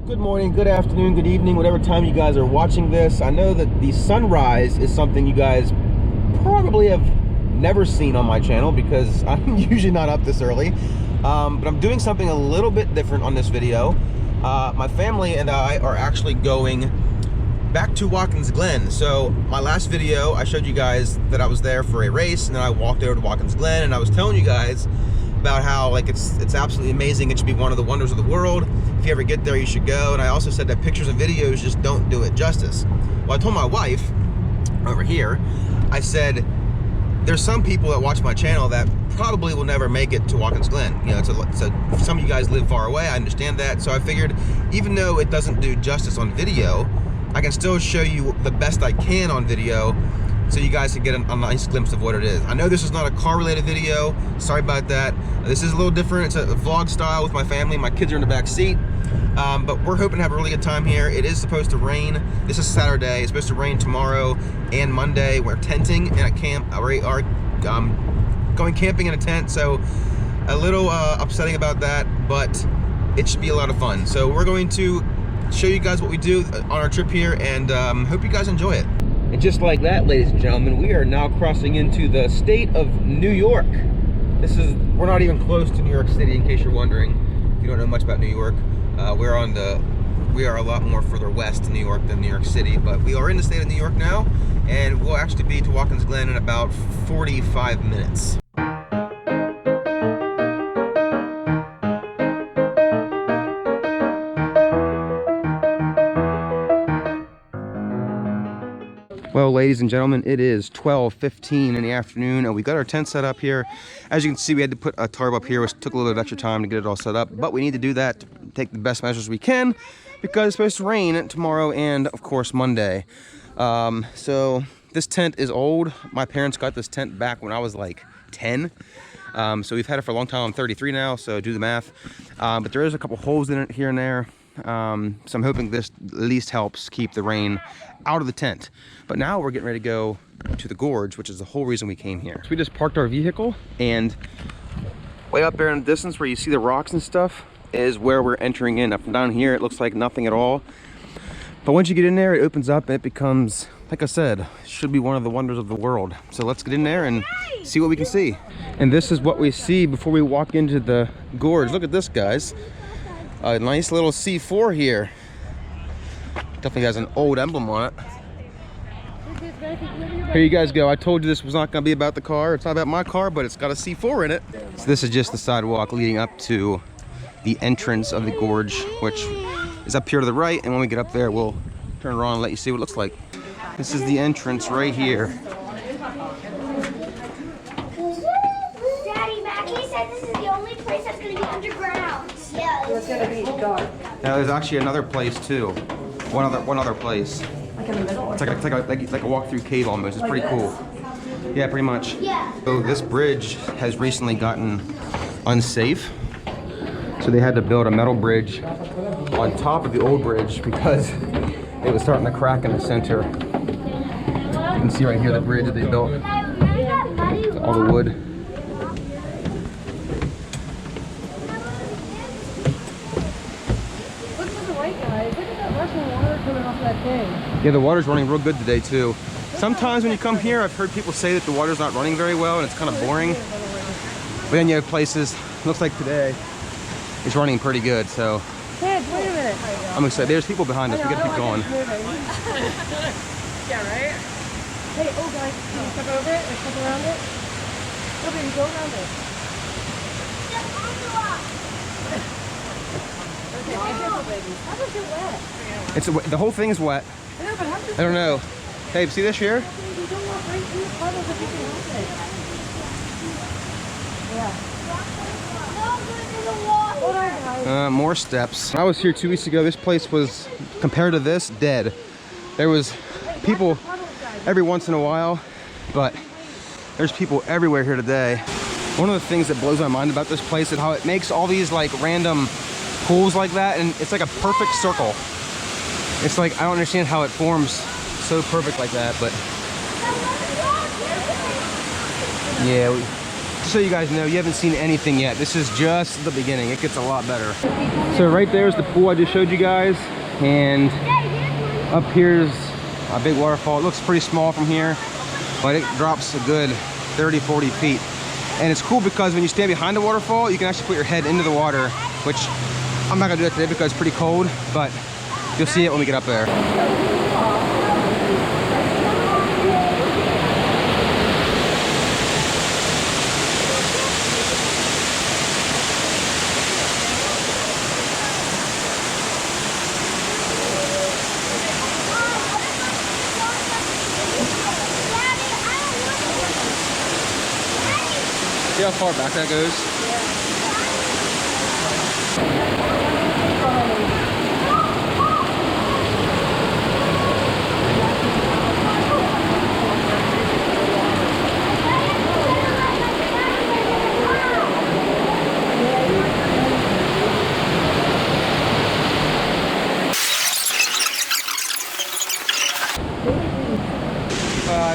Good morning, good afternoon, good evening, whatever time you guys are watching this. I know that the sunrise is something you guys probably have never seen on my channel because I'm usually not up this early. But I'm doing something a little bit different on this video. My family and I are actually going back to Watkins Glen. So my last video, I showed you guys that I was there for a race, and then I walked over to Watkins Glen, and I was telling you guys about how it's absolutely amazing. It should be one of the wonders of the world. If you ever get there, you should go. And I also said that pictures and videos just don't do it justice. Well, I told my wife over here, I said, there's some people that watch my channel that probably will never make it to Watkins Glen. You know, so some of you guys live far away, I understand that. So I figured, even though it doesn't do justice on video, I can still show you the best I can on video so you guys can get a nice glimpse of what it is. I know this is not a car related video, sorry about that. This is a little different, it's a vlog style with my family. My kids are in the back seat, but we're hoping to have a really good time here. It is supposed to rain. This is Saturday, it's supposed to rain tomorrow and Monday. We're tenting in a camp, we are going camping in a tent, so a little upsetting about that, but it should be a lot of fun. So we're going to show you guys what we do on our trip here, and hope you guys enjoy it. And just like that, ladies and gentlemen, we are now crossing into the state of New York. We're not even close to New York City, in case you're wondering. If you don't know much about New York, we are a lot more further west in New York than New York City, but we are in the state of New York now, and we'll actually be to Watkins Glen in about 45 minutes. Well, ladies and gentlemen, it is 12:15 in the afternoon, and we got our tent set up here. As you can see, we had to put a tarp up here, which took a little bit of extra time to get it all set up, but we need to do that to take the best measures we can because it's supposed to rain tomorrow and, of course, Monday. So this tent is old. My parents got this tent back when I was like 10. So we've had it for a long time. I'm 33 now, so do the math. But there is a couple holes in it here and there. So I'm hoping this at least helps keep the rain out of the tent. But now we're getting ready to go to the Gorge, which is the whole reason we came here. So we just parked our vehicle, and way up there in the distance where you see the rocks and stuff is where we're entering in. Up and down here it looks like nothing at all, but once you get in there it opens up and it becomes, like I said, should be one of the wonders of the world. So let's get in there and see what we can see. And this is what we see before we walk into the Gorge. Look at this, guys. A nice little C4 here. Definitely has an old emblem on it. Here you guys go. I told you this was not going to be about the car. It's not about my car, but it's got a C4 in it. So this is just the sidewalk leading up to the entrance of the Gorge, which is up here to the right. And when we get up there, we'll turn around and let you see what it looks like. This is the entrance right here. Daddy, Mackie said this is the only place that's going to be underground. Yeah. It's gonna be dark. Now there's actually another place too. One other place. Like in the middle? It's like a walk-through cave almost. It's pretty cool. Yeah, pretty much. Yeah. So this bridge has recently gotten unsafe. So they had to build a metal bridge on top of the old bridge because it was starting to crack in the center. You can see right here the bridge that they built. All the wood. Yeah, the water's running real good today too. Sometimes when you come here, I've heard people say that the water's not running very well and it's kind of boring. But then you have places, looks like today, it's running pretty good, so. Kids, wait a minute. I'm excited. There's people behind us, we gotta keep going. Yeah, right? Hey, oh guys, can you step over it or step around it? Go baby, go around it. Okay, be careful, baby. How does it wet? The whole thing is wet. I don't know. Hey, see this here? You don't walk right through the puddles if you can help it. Yeah. More steps. When I was here 2 weeks ago, this place was, compared to this, dead. There was people every once in a while, but there's people everywhere here today. One of the things that blows my mind about this place is how it makes all these like random pools like that, and it's like a perfect circle. It's like, I don't understand how it forms so perfect like that, but yeah, just so you guys know, you haven't seen anything yet. This is just the beginning. It gets a lot better. So right there's the pool I just showed you guys, and up here's a big waterfall. It looks pretty small from here, but it drops a good 30, 40 feet. And it's cool because when you stand behind the waterfall, you can actually put your head into the water, which I'm not gonna do that today because it's pretty cold, but you'll see it when we get up there. See how far back that goes?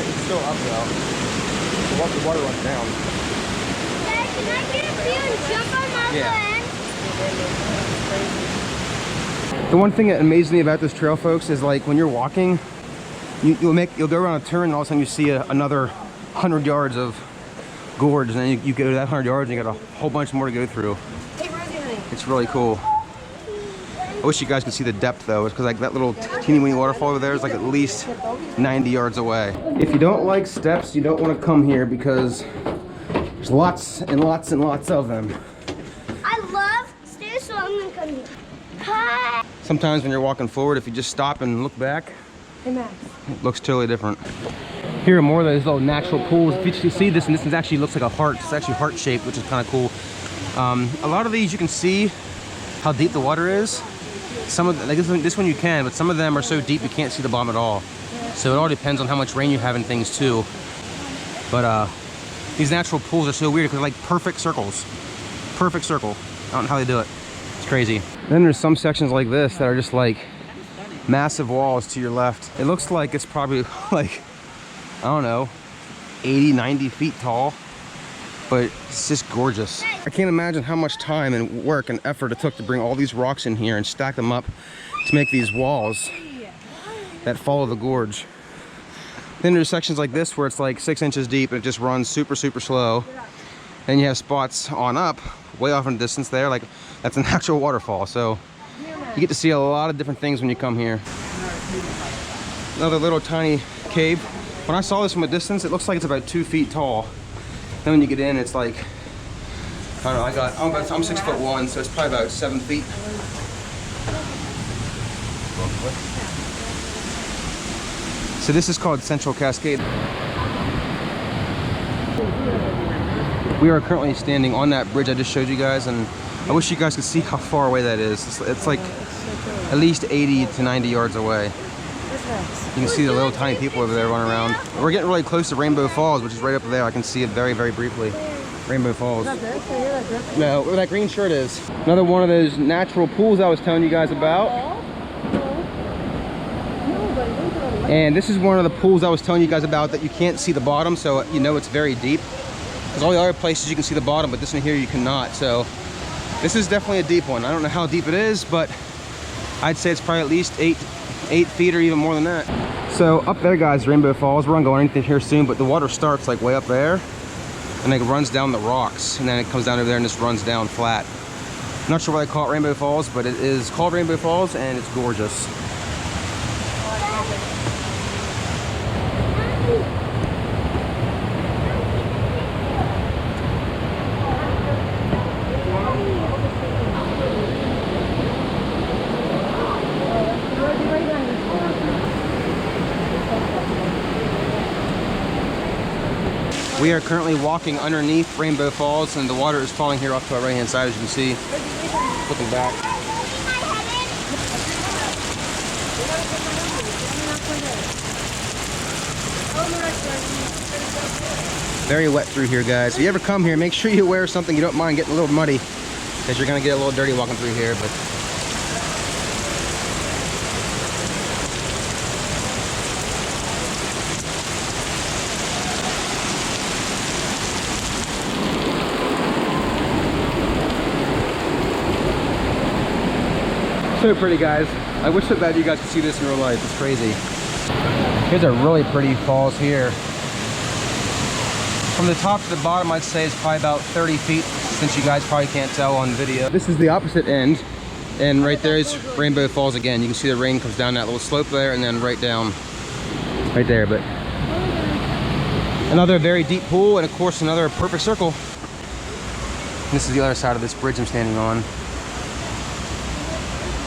It's still up though. The water runs down. Dad, can I get a few and jump on my land? The one thing that amazes me about this trail, folks, is like when you're walking, you'll go around a turn and all of a sudden you see another 100 yards of gorge, and then you go to that 100 yards and you got a whole bunch more to go through. Hey, Rosie, honey. It's really cool. I wish you guys could see the depth though, because like that little teeny weeny waterfall over there is like at least 90 yards away. If you don't like steps, you don't want to come here because there's lots and lots and lots of them. I love stairs, so I'm gonna come here. Hi. Sometimes when you're walking forward, if you just stop and look back, Hey, Max. it looks totally different. Here are more of those little natural pools. If you see this, and this actually looks like a heart. It's actually heart shaped, which is kind of cool. A lot of these you can see how deep the water is. Some of like this one you can, but some of them are so deep you can't see the bottom at all. So it all depends on how much rain you have and things too. But these natural pools are so weird because they're like perfect circles. Perfect circle. I don't know how they do it. It's crazy. Then there's some sections like this that are just like massive walls to your left. It looks like it's probably like, I don't know, 80, 90 feet tall, but it's just gorgeous. I can't imagine how much time and work and effort it took to bring all these rocks in here and stack them up to make these walls that follow the gorge. Then there's sections like this where it's like 6 inches deep and it just runs super, super slow. Then you have spots on up, way off in the distance there, like that's an actual waterfall. So you get to see a lot of different things when you come here. Another little tiny cave. When I saw this from a distance, it looks like it's about 2 feet tall. Then when you get in, it's like, I don't know, I'm 6'1", so it's probably about 7 feet. So this is called Central Cascade. We are currently standing on that bridge I just showed you guys, and I wish you guys could see how far away that is. It's like at least 80 to 90 yards away. You can see the little tiny people over there running around. We're getting really close to Rainbow Falls, which is right up there. I can see it very, very briefly. Rainbow Falls. No, where that green shirt is. Another one of those natural pools I was telling you guys about. And this is one of the pools I was telling you guys about that you can't see the bottom, so you know it's very deep. Because all the other places you can see the bottom, but this one here you cannot. So this is definitely a deep one. I don't know how deep it is, but I'd say it's probably at least 8 feet or even more than that. So up there, guys, Rainbow Falls. We're not going anything here soon, but the water starts like way up there and then it runs down the rocks, and then it comes down over there and just runs down flat. I'm not sure why they call it Rainbow Falls, but it is called Rainbow Falls and it's gorgeous. We are currently walking underneath Rainbow Falls, and the water is falling here off to our right-hand side, as you can see. Looking back. Very wet through here, guys. If you ever come here, make sure you wear something you don't mind getting a little muddy, because you're going to get a little dirty walking through here. But So pretty, guys. I wish so bad you guys could see this in real life. It's crazy. Here's a really pretty falls here. From the top to the bottom, I'd say it's probably about 30 feet, since you guys probably can't tell on the video. This is the opposite end, and right there is Rainbow Falls again. You can see the rain comes down that little slope there, and then right down right there. But another very deep pool, and of course another perfect circle. This is the other side of this bridge I'm standing on.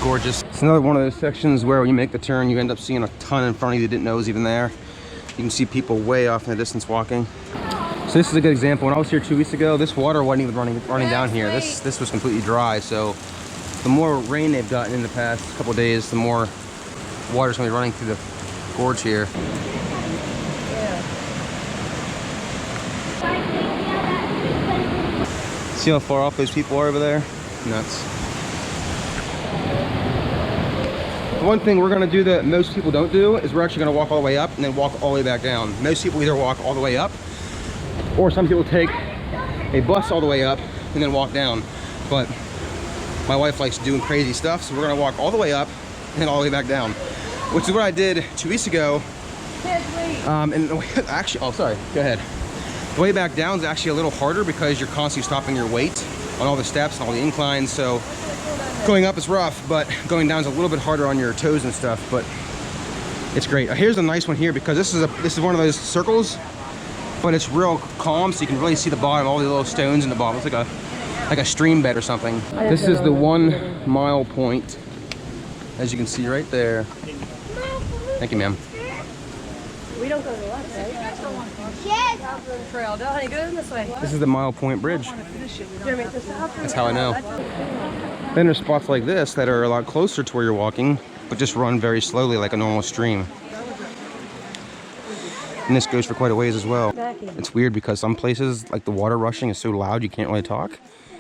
Gorgeous. It's another one of those sections where when you make the turn, you end up seeing a ton in front of you that didn't know was even there. You can see people way off in the distance walking. So this is a good example. When I was here 2 weeks ago, this water wasn't even running down here. This was completely dry. So the more rain they've gotten in the past couple of days, the more water's gonna be running through the gorge here. See how far off those people are over there? Nuts. One thing we're gonna do that most people don't do is we're actually gonna walk all the way up and then walk all the way back down. Most people either walk all the way up, or some people take a bus all the way up and then walk down. But my wife likes doing crazy stuff, so we're gonna walk all the way up and then all the way back down, which is what I did 2 weeks ago. And actually, oh sorry, go ahead. The way back down is actually a little harder because you're constantly stopping your weight on all the steps and all the inclines. So going up is rough, but going down is a little bit harder on your toes and stuff, but it's great. Here's a nice one here because this is one of those circles, but it's real calm, so you can really see the bottom, all the little stones in the bottom. It's like a stream bed or something. This is the 1 mile point, as you can see right there. Thank you, ma'am. We don't go to the left, right? Yes. Out the trail. No, honey, go this way. This is the Mile Point Bridge. That's how I know. Then there's spots like this that are a lot closer to where you're walking, but just run very slowly like a normal stream. And this goes for quite a ways as well. It's weird because some places, like the water rushing is so loud you can't really talk.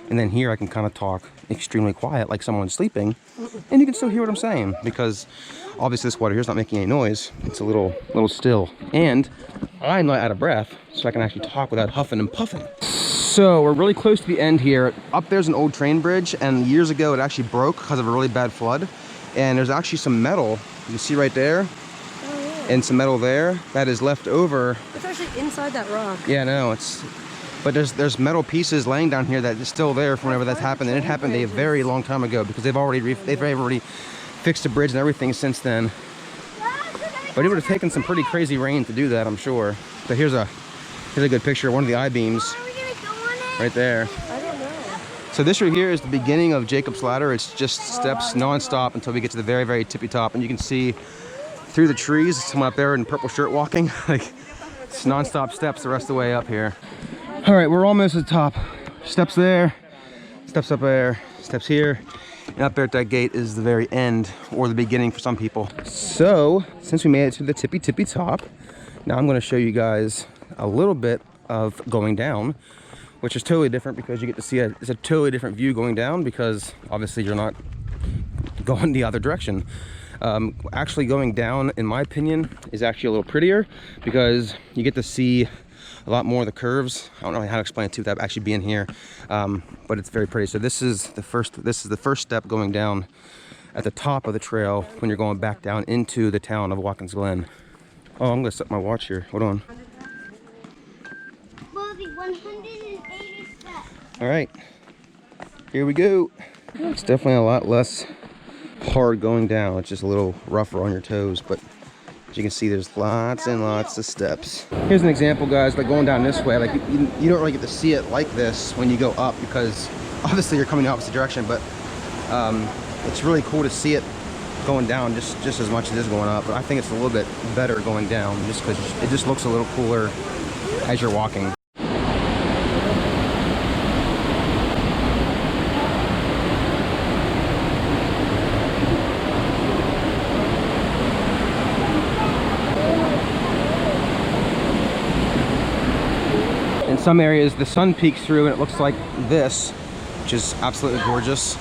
And then here I can kind of talk extremely quiet like someone's sleeping. And you can still hear what I'm saying because obviously this water here is not making any noise. It's a little still. And I'm not out of breath, so I can actually talk without huffing and puffing. So we're really close to the end here. Up there's an old train bridge, and years ago it actually broke because of a really bad flood. And there's actually some metal, you can see right there, and some metal there that is left over. It's actually inside that rock. Yeah, no, but there's metal pieces laying down here that is still there from whenever that's happened, and it happened a very long time ago because they've already fixed the bridge and everything since then. But it would have taken some pretty crazy rain to do that, I'm sure. So here's a good picture of one of the I-beams right there. I don't know. So this right here is the beginning of Jacob's Ladder. It's just steps non-stop until we get to the very, very tippy top, and you can see through the trees someone up there in a purple shirt walking. Like it's non-stop steps the rest of the way up here. All right, we're almost at the top. Steps there, steps up there, steps here. And up there at that gate is the very end, or the beginning for some people. So, since we made it to the tippy top, now I'm gonna show you guys a little bit of going down, which is totally different because you get to see it's a totally different view going down because obviously you're not going the other direction. Actually going down, in my opinion, is actually a little prettier because you get to see a lot more of the curves. I don't know how to explain it to you without actually being here, but it's very pretty. So this is the first step going down at the top of the trail when you're going back down into the town of Watkins Glen. Oh, I'm gonna set my watch here. Hold on. Well, the 180 steps. All right, here we go. It's definitely a lot less hard going down. It's just a little rougher on your toes, but as you can see, there's lots and lots of steps. Here's an example, guys, like going down this way, like you don't really get to see it like this when you go up because obviously you're coming the opposite direction, but it's really cool to see it going down just as much as it is going up. But I think it's a little bit better going down just because it just looks a little cooler as you're walking. In some areas the sun peeks through and it looks like this, which is absolutely gorgeous.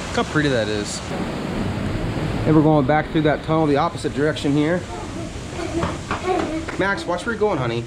Look how pretty that is. And we're going back through that tunnel the opposite direction here. Max, watch where you're going, honey.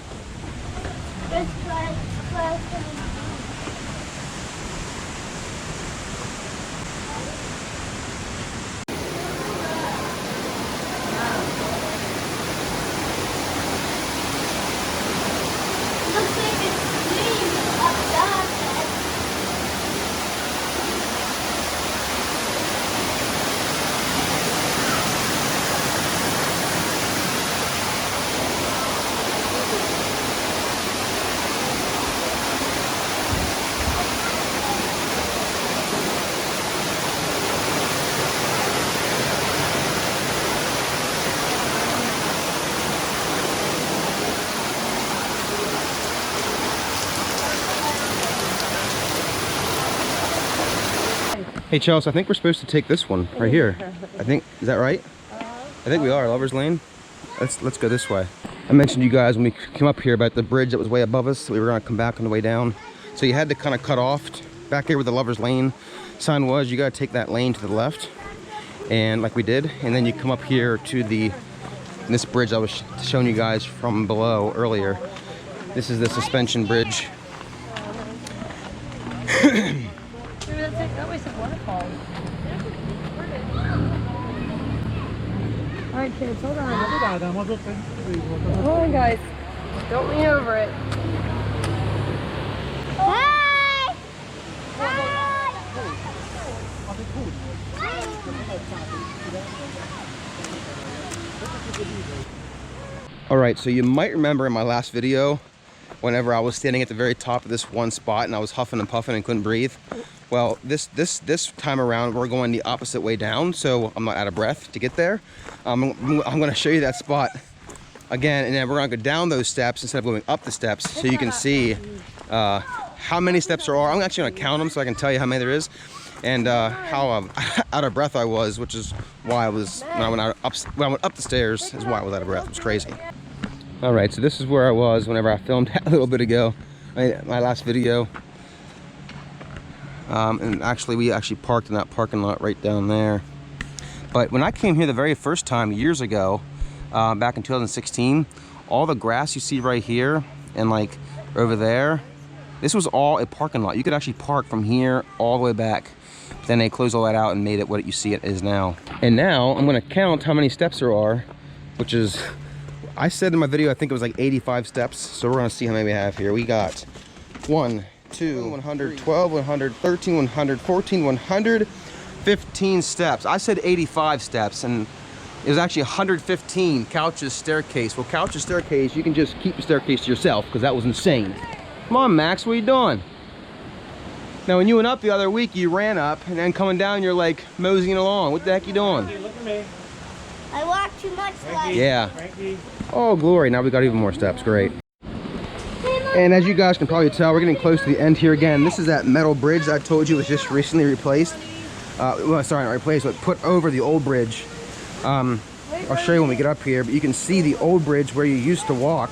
Hey Chelsea, I think we're supposed to take this one right here. I think, is that right? I think we are, Lover's Lane. Let's go this way. I mentioned to you guys when we came up here about the bridge that was way above us, so we were gonna come back on the way down. So you had to kind of cut off back here where the Lover's Lane sign was. You gotta take that lane to the left, and like we did, and then you come up here to this bridge I was showing you guys from below earlier. This is the suspension bridge. That way some waterfall. All right, kids, hold on. Hold on, guys. Don't lean over it. Hi! All right, so you might remember in my last video, whenever I was standing at the very top of this one spot and I was huffing and puffing and couldn't breathe. Well, this time around, we're going the opposite way down, so I'm not out of breath to get there. I'm gonna show you that spot again, and then we're gonna go down those steps instead of going up the steps, so you can see how many steps there are. I'm actually gonna count them so I can tell you how many there is, and how out of breath I was, which is why I was, when I went up the stairs, is why I was out of breath. It was crazy. All right, so this is where I was whenever I filmed a little bit ago, my last video. And actually, we actually parked in that parking lot right down there. But when I came here the very first time, years ago, back in 2016, all the grass you see right here and like over there, this was all a parking lot. You could actually park from here all the way back. But then they closed all that out and made it what you see it is now. And now I'm gonna count how many steps there are, which is, I said in my video, I think it was like 85 steps. So we're gonna see how many we have here. We got 1, 2, 100, 12, 100, 13, 100, 14, 115 steps. I said 85 steps, and it was actually 115. Couch's staircase. Well, Couch's staircase, you can just keep the staircase to yourself because that was insane. Come on, Max, what are you doing? Now, when you went up the other week, you ran up, and then coming down, you're like moseying along. What the heck are you doing? I walked too much last. Yeah. Oh, glory. Now we got even more steps. Great. And as you guys can probably tell, we're getting close to the end here again. This is that metal bridge that I told you was just recently replaced. Well, sorry, not replaced, but put over the old bridge. I'll show you when we get up here, but you can see the old bridge where you used to walk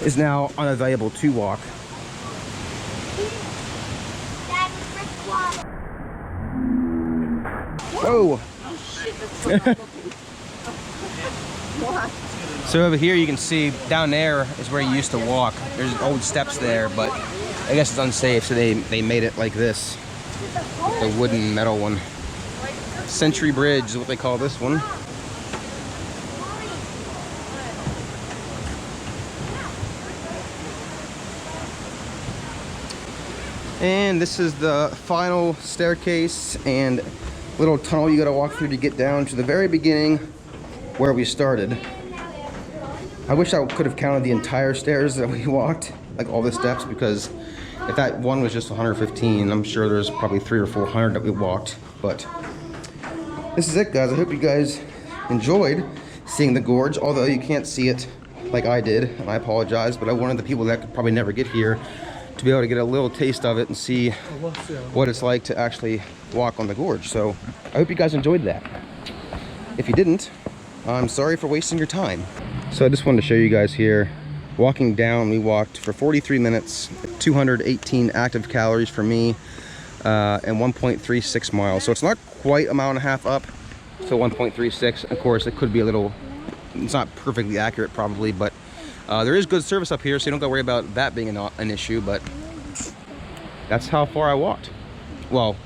is now unavailable to walk. Whoa! So over here you can see down there is where you used to walk. There's old steps there, but I guess it's unsafe, so they made it like this. The wooden metal one. Century Bridge is what they call this one. And this is the final staircase and little tunnel you gotta walk through to get down to the very beginning where we started. I wish I could have counted the entire stairs that we walked, like all the steps, because if that one was just 115, I'm sure there's probably 300 or 400 that we walked. But this is it, guys. I hope you guys enjoyed seeing the gorge, although you can't see it like I did, and I apologize, but I wanted the people that could probably never get here to be able to get a little taste of it and see what it's like to actually walk on the gorge. So I hope you guys enjoyed that. If you didn't, I'm sorry for wasting your time. So I just wanted to show you guys here, walking down, we walked for 43 minutes, 218 active calories for me, and 1.36 miles. So it's not quite a mile and a half up, so 1.36. Of course, it could be a little, it's not perfectly accurate probably, but there is good service up here, so you don't got to worry about that being an issue, but that's how far I walked. Well,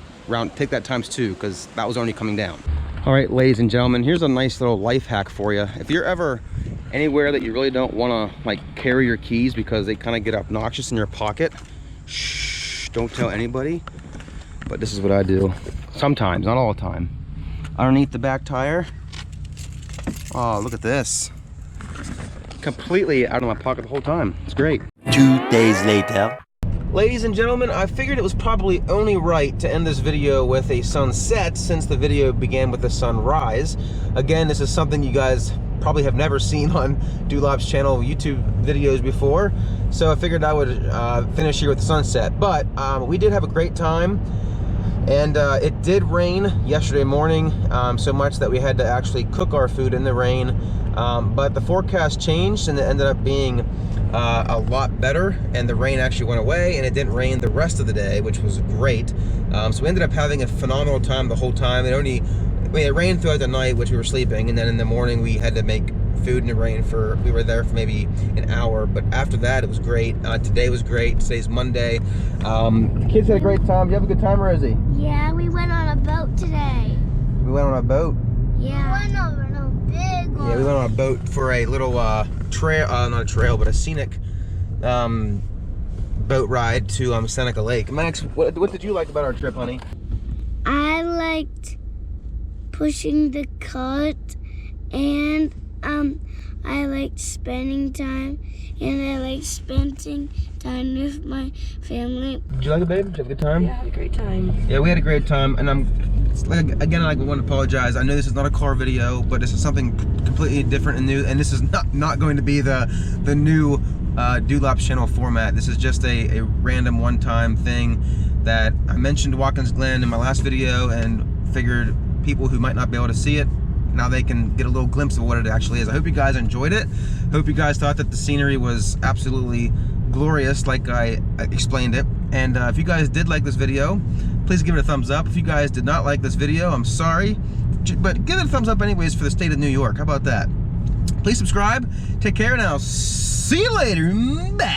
take that times 2, because that was only coming down. All right, ladies and gentlemen, here's a nice little life hack for you. If you're ever anywhere that you really don't want to like carry your keys because they kind of get obnoxious in your pocket, shh, don't tell anybody, but this is what I do sometimes, not all the time. Underneath the back tire, oh, look at this, completely out of my pocket the whole time. It's great. 2 days later. Ladies and gentlemen, I figured it was probably only right to end this video with a sunset since the video began with a sunrise. Again, this is something you guys probably have never seen on Doulop's channel YouTube videos before, so I figured I would finish here with the sunset. But we did have a great time. And it did rain yesterday morning, so much that we had to actually cook our food in the rain. But the forecast changed and it ended up being a lot better, and the rain actually went away and it didn't rain the rest of the day, which was great. So we ended up having a phenomenal time the whole time. It rained throughout the night, which we were sleeping, and then in the morning we had to make food in the rain we were there for maybe an hour, but after that it was great. Today was great. Today's Monday. The kids had a great time. Did you have a good time, Rosie? Yeah, we went on a boat today. We went on a boat. Yeah. We went over a big one. Yeah, we went on a boat for a little trail, not a trail, but a scenic boat ride to Seneca Lake. Max, what did you like about our trip, honey? I liked pushing the cart, and I liked spending time, and I liked spending time with my family. Did you like it, babe? Did you have a good time? Yeah, I had a great time. Yeah, we had a great time, and again, I want to apologize. I know this is not a car video, but this is something completely different and new, and this is not going to be the new Doulop channel format. This is just a random one-time thing that I mentioned Watkins Glen in my last video, and figured people who might not be able to see it, now they can get a little glimpse of what it actually is. I hope you guys enjoyed it. Hope you guys thought that the scenery was absolutely glorious like I explained it. And if you guys did like this video, please give it a thumbs up. If you guys did not like this video, I'm sorry, but give it a thumbs up anyways for the state of New York. How about that? Please subscribe. Take care, and I'll see you later. Bye.